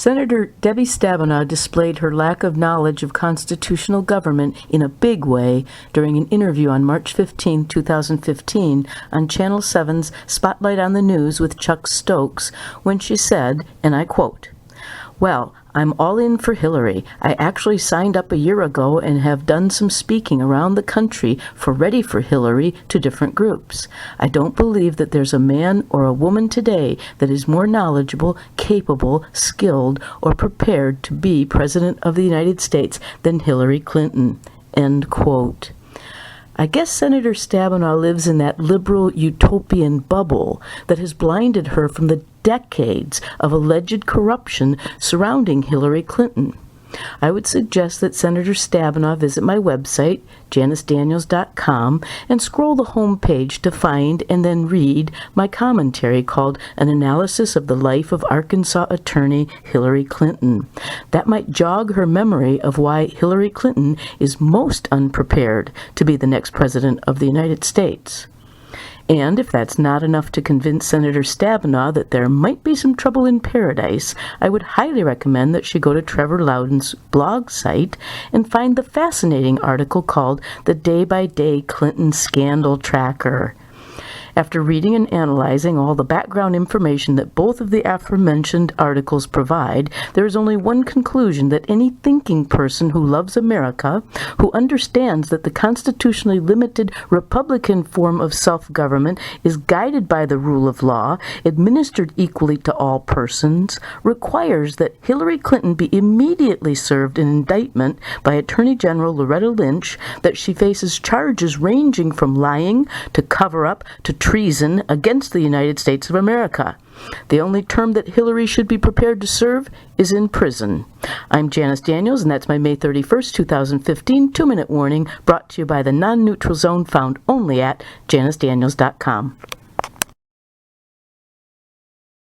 Senator Debbie Stabenow displayed her lack of knowledge of constitutional government in a big way during an interview on March 15, 2015, on Channel 7's Spotlight on the News with Chuck Stokes, when she said, and I quote, "Well, I'm all in for Hillary. I actually signed up a year ago and have done some speaking around the country for Ready for Hillary to different groups. I don't believe that there's a man or a woman today that is more knowledgeable, capable, skilled, or prepared to be President of the United States than Hillary Clinton." End quote. I guess Senator Stabenow lives in that liberal utopian bubble that has blinded her from the decades of alleged corruption surrounding Hillary Clinton. I would suggest that Senator Stabenow visit my website, JaniceDaniels.com, and scroll the home page to find and then read my commentary called An Analysis of the Life of Arkansas Attorney Hillary Clinton. That might jog her memory of why Hillary Clinton is most unprepared to be the next President of the United States. And if that's not enough to convince Senator Stabenow that there might be some trouble in paradise, I would highly recommend that she go to Trevor Loudon's blog site and find the fascinating article called The Day-by-Day Clinton Scandal Tracker. After reading and analyzing all the background information that both of the aforementioned articles provide, there is only one conclusion that any thinking person who loves America, who understands that the constitutionally limited Republican form of self-government is guided by the rule of law, administered equally to all persons, requires that Hillary Clinton be immediately served an indictment by Attorney General Loretta Lynch, that she faces charges ranging from lying to cover-up to treason against the United States of America. The only term that Hillary should be prepared to serve is in prison. I'm Janice Daniels, and that's my May 31st, 2015 2-minute warning, brought to you by the Non-Neutral Zone, found only at JaniceDaniels.com.